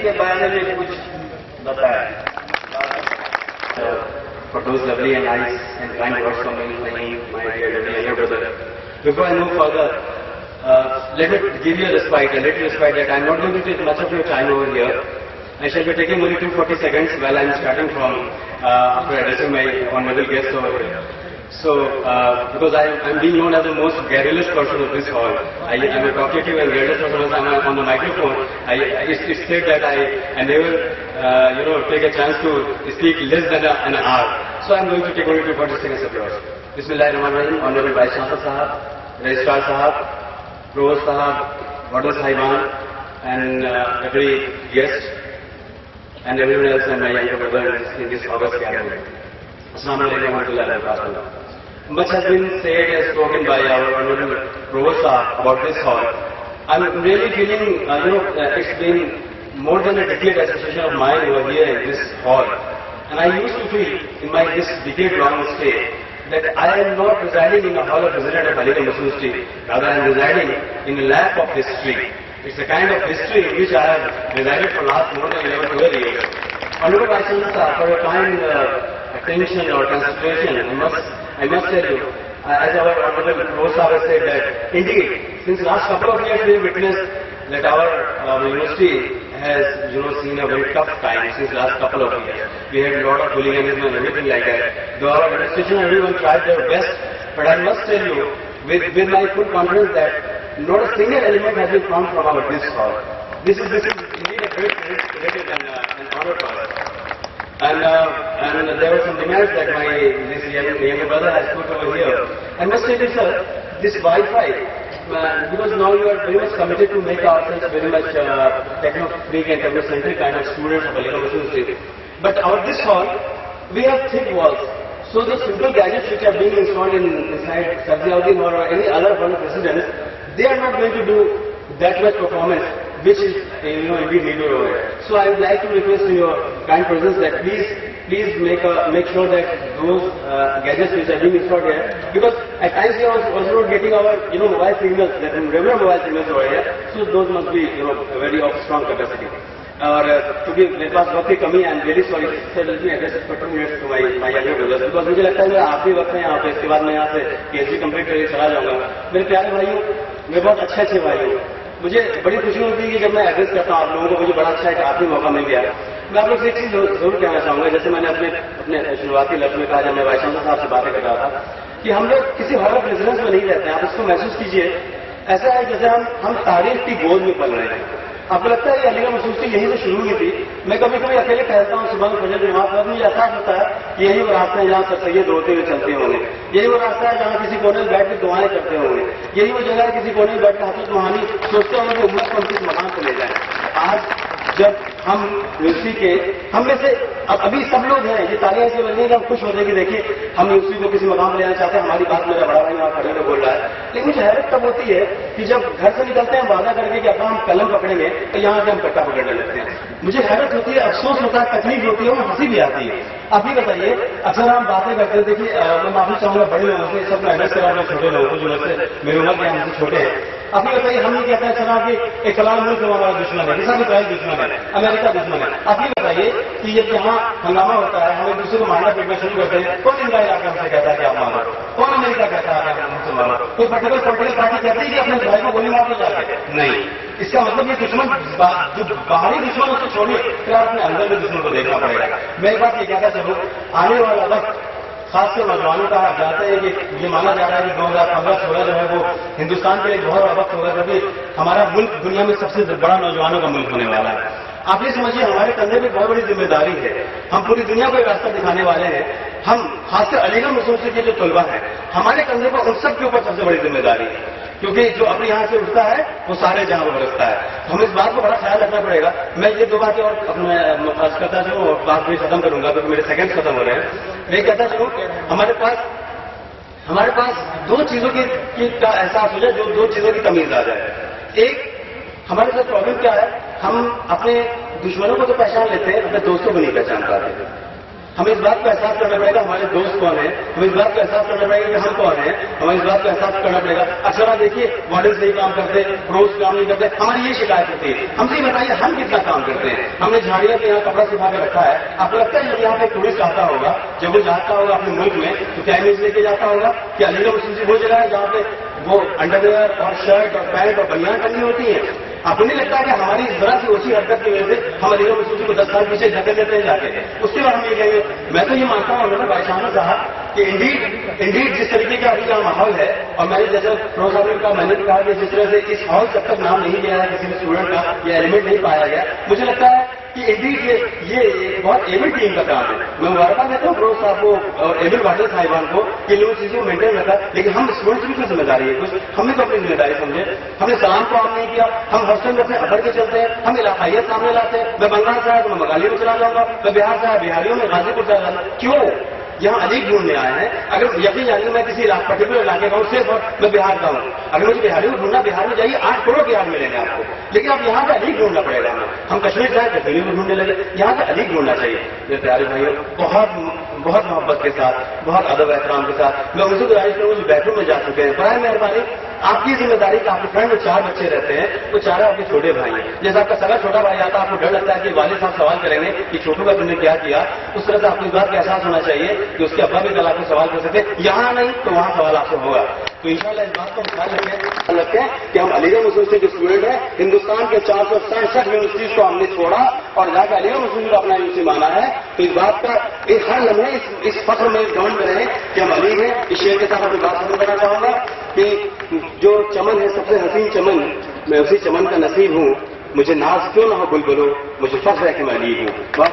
کے بارے میں کچھ بتایا. For those lovely and nice and kind words from me, my dear younger brother. Before I move further, let me give you a respite, a little respite that I am not going to take much of your time over here. I shall be taking only 240 seconds while I am starting from after addressing my honorable guests over here. So, because I am being known as the most garrulous person of this hall, I am a talkative and garrulous person. As I am on the microphone, it's said that I never, take a chance to speak less than an hour. So I am going to take only 240 seconds of yours. Bismillahirrahmanirrahim. Honorable Vice Chancellor Sahab, Registrar Sahab, Provost Sahab, Warden Sahiban, and every guest, and everyone else and my younger brother in this August gathering. Assalamu alaikum wa rahmatullahi wa barakatuh. Much has been said and spoken by our honorable Provost about this hall. I'm really feeling, it's been more than a decade association of mine over here in this hall. And I used to feel in this decade-long stay that I am not residing in a hall of resident of Aligarh Muslim Street. Rather, I am residing in a lap of history. It's a kind of history in which I have resided for last more than 11, 12 years. Honorable Vice Chancellor, for your kind attention or consideration, I must tell you, as our Honorable Provost has said that, indeed, since last couple of years we have witnessed that our university has, seen a very tough time since last couple of years. We had a lot of hooliganism and everything like that. Though our administration and everyone tried their best, but I must tell you, with my full confidence that not a single element has been found from our this hall. This is indeed a great credit and honor for us. And there were some demands that this younger brother has put over here. I must say this, sir, this Wi-Fi, because now you are very much committed to make ourselves very much techno-freak and techno-centric kind of students of Aligarh Muslim Street. But this hall, we have thick walls. So the simple gadgets which are being installed inside Sabziauddin or any other one of residents, they are not going to do that much performance which is indeed needed over here. So I would like to request to your kind presence that please make sure that those gadgets which are being installed here, because at times we are also not getting our mobile signals, that regular mobile signals over here, so those must be very of strong capacity. اور کیونکہ میرے پاس وقت کی کمی ہے, very sorry sir, let me address for 2 minutes to my younger brothers, because مجھے لگتا ہے میرا آخری وقت ہے یہاں پہ, اس کے بعد میں یہاں سے PhD کمپلیٹ کر کے چلا جاؤں گا. میرے پیارے بھائیوں, میرے بہت اچھے بھائی ہوں, مجھے بڑی خوشی ہوتی ہے کہ جب میں ایڈریس کرتا ہوں آپ لوگوں کو, مجھے بڑا اچھا ایک آخری موقع مل گیا. میں آپ لوگ سے ایک چیز ضرور کہنا چاہوں گا, جیسے میں نے اپنے شروعاتی لفظ میں کہا جب میں وائس چانسلر صاحب سے باتیں کر رہا تھا, کہ ہم لوگ کسی ہال آف ریزیڈنس میں نہیں رہتے ہیں. آپ اس کو محسوس کیجئے, ایسا ہے جیسے ہم تاریخ کی گود میں پل رہے ہیں. آپ کو لگتا ہے کہ علیگڑھ مسلم اسٹریٹ یہیں سے شروع ہوئی تھی. میں کبھی کبھی اکیلے ٹہلتا ہوں صبح میں فجر نماز پر, مجھے احساس ہوتا ہے یہی وہ راستہ ہے جہاں سر سید روتے ہوئے چلتے ہوں گے, یہی وہ راستہ ہے جہاں کسی کونے میں بیٹھ کے دعائیں کرتے ہوں گے, یہی وہ جگہ ہے کسی کونے میں بیٹھ کے حافظ روحانی سوچتے ہوں گے کہ امت کو ہم کس مقام پہ لے جائیں. آج جب ہم یونیورسٹی کے ہم میں سے ابھی سب لوگ ہیں, یہ تالیاں سے بننے کہ ہم خوش ہوتے ہیں کہ دیکھیے ہم یونیورسٹی کو کسی مقام پہ لینا چاہتے ہیں. ہماری بات میرا بڑا بھائی وہاں کھڑے ہوئے بول رہا ہے, لیکن مجھے حیرت تب ہوتی ہے کہ جب گھر سے نکلتے ہیں وعدہ کر کے کہ اب ہم قلم پکڑیں گے تو یہاں سے ہم کٹا پکڑنے لگتے ہیں. مجھے حیرت ہوتی ہے, افسوس ہوتا ہے, تکلیف ہوتی ہے, اور ہنسی بھی آتی ہے. اب یہ بتائیے, اکثر ہم باتیں کرتے ہیں, دیکھیے میں معافی چاہوں گا بڑے لوگوں سے, سب کو ایڈریس کرا رہا ہوں چھوٹے لوگوں کو جو ویسے میرے عمر کے ہم سے چھوٹے ہیں. اب یہ بتائیے, ہم یہ کہتے ہیں چلا کہ ایک فلاں ملک ہمارا دشمن ہے, جیسا کہ اسرائیل دشمن ہے, امریکہ دشمن ہے. اب یہ بتائیے کہ جب یہاں ہنگامہ ہوتا ہے, ہم ایک دوسرے کو مارنا پیٹنا شروع کرتے ہیں, کون انڈیا آ کے ہم سے کہتا ہے کہ آپ مارو, کون امریکہ کہتا ہے کہ ہم سے مارو, کوئی پرٹیکولر پولیٹیکل پارٹی کہتی ہے کہ اپنے بھائی کو گولی مار کے جا کے نہیں. اس کا مطلب یہ دشمن جو باہری دشمن اس کو چھوڑیے, پھر آپ اپنے اندر میں دشمن کو دیکھنا پڑے گا. میری بات یہ کہتا چلو, آنے والا وقت خاص کر نوجوانوں کا آپ جانتے ہیں کہ یہ مانا جا رہا ہے کہ 2015-16 جو ہے وہ ہندوستان کے لیے بہت بڑا وقت ہوگا, کیونکہ ہمارا ملک دنیا میں سب سے بڑا نوجوانوں کا ملک ہونے والا ہے. آپ یہ سمجھیے ہمارے کندھے پہ بہت بڑی ذمہ داری ہے, ہم پوری دنیا کو ایک راستہ دکھانے والے ہیں. ہم خاص کر علیگڑھ مسلم اسٹریٹ کے جو طلبہ ہیں, ہمارے کندھے پر ان سب کے اوپر سب سے بڑی ذمہ داری ہے, کیونکہ جو اپنے یہاں سے اٹھتا ہے وہ سارے جہاں پر برستا ہے. ہمیں اس بات کو بڑا خیال رکھنا پڑے گا. میں یہ 2 باتیں اور خاص کرتا چلوں, بات بھی ختم کروں گا کیونکہ میرے سیکنڈ ختم ہو رہے ہیں. میں کہتا چلوں, ہمارے پاس 2 چیزوں کا احساس ہو جائے, جو 2 چیزوں کی تمیز آ جائے. ایک, ہمارے ساتھ پرابلم کیا ہے, ہم اپنے دشمنوں کو تو پہچان لیتے ہیں, اپنے دوستوں کو نہیں پہچان پاتے. ہمیں اس بات کا احساس کرنا پڑے گا ہمارے دوست کون ہیں, ہمیں اس بات کا احساس کرنا پڑے گا کہ ہم کون ہیں, ہمیں اس بات کا احساس کرنا پڑے گا. اکثر آپ دیکھیے وارڈن صحیح کام کرتے, پروز کام نہیں کرتے, ہماری یہ شکایت ہوتی ہے. ہم سے بتائیے ہم کتنا کام کرتے ہیں. ہم نے جھاڑیاں کے یہاں کپڑا سکھا کے رکھا ہے. آپ کو لگتا ہے جب یہاں پہ ٹورسٹ آتا ہوگا, جب وہ جاتا ہوگا اپنے ملک میں, تو کیا امیج لے کے جاتا ہوگا کہ علی گڑھ مسلم وہ جگہ ہے جہاں پہ وہ انڈر ویئر اور شرٹ اور پینٹ اور بنیان کرنی ہوتی ہے. آپ کو نہیں لگتا کہ ہماری ذرا سی اوچھی حرکت کی وجہ سے ہم علی گڑھ مسلم کو 10 سال پیچھے دھکے دیتے ہیں جا کے, اس کے بعد ہم یہ کہیں گے. میں تو یہ مانتا ہوں بھائی شاہ صاحب کہ انڈیڈ جس طریقے کا ابھی کا ماحول ہے, اور میں نے جیسے فروز صاحب کا میں نے کہا کہ جس طرح سے اس ہال تک تک نام نہیں لیا ہے کسی بھی اسٹوڈنٹ کا یا ایلیمنٹ نہیں پایا گیا, مجھے لگتا ہے کہ انڈیڈ یہ بہت ایبل ٹیم کا کام ہے. میں مبارکباد دیتا ہوں فروز صاحب کو اور ایبل واٹر صاحبان کو کہ لوگ چیزوں کو مینٹین رکھا, لیکن ہم اسٹوڈنٹس کی کوئی ذمہ داری ہے کچھ, ہم نے تو اپنی ذمہ داری سمجھے. ہم نے سلام کو عام نہیں کیا, ہم ہاسٹل میں اپنے ابھر کے چلتے ہیں, ہم علاقائیت سامنے لاتے ہیں. میں بنگال سے آیا تو میں مگالی میں چلا جاؤں گا, میں بہار سے آیا بہاریوں میں غازی پور چلا جاؤں گا. کیوں یہاں علی ڈھونڈنے آئے ہیں؟ اگر یقین جانیے میں کسی پرٹیکولر علاقے کا ہوں, صرف میں بہار کا ہوں, اگر مجھے بہاری میں ڈھونڈنا, بہار میں جائیے 8 کروڑ بہار ملیں گے آپ کو, لیکن اب یہاں کا علی ڈھونڈنا پڑے گا. ہم کشمیر جائیں کشمیر میں ڈھونڈنے لگے, یہاں کا علی ڈھونڈنا چاہیے. میرے پیارے بھائیوں, بہت محبت کے ساتھ, بہت ادب احترام کے ساتھ میں ان سے گزارش کروں جو بیڈ روم میں جا چکے ہیں, برائے مہربانی آپ کی ذمہ داری کہ آپ کے فرینڈ میں 4 بچے رہتے ہیں, وہ 4 آپ کے چھوٹے بھائی ہیں. جیسے آپ کا سگا چھوٹا بھائی آتا ہے, آپ کو ڈر لگتا ہے کہ والد صاحب سوال کریں گے کہ چھوٹوں کا تم نے کیا کیا, اس طرح سے آپ کو اس بات کا احساس ہونا چاہیے کہ اس کے ابا بھی کل آپ کو سوال کر سکتے, یہاں نہیں تو وہاں سوال آپ سے ہوگا. تو انشاءاللہ اس بات کو خیال رکھیں کہ ہم علی گڑھ مسلم سے جو اسٹوڈنٹ ہیں, ہندوستان کے 467 یونیورسٹیز کو ہم نے چھوڑا اور جا کے علی گڑھ مسلم کو اپنا یونیورسٹی مانا ہے. تو اس بات کا ہر لمحے اس فخر میں گاؤن میں رہیں کہ ہم علی ہیں. اس شعر کے ساتھ اپنی بات ختم کرنا چاہوں گا کہ جو چمن ہے سب سے حسین چمن, میں اسی چمن کا نصیب ہوں. مجھے ناز کیوں نہ ہو بلبلو, مجھے فخر ہے کہ میں علی ہوں.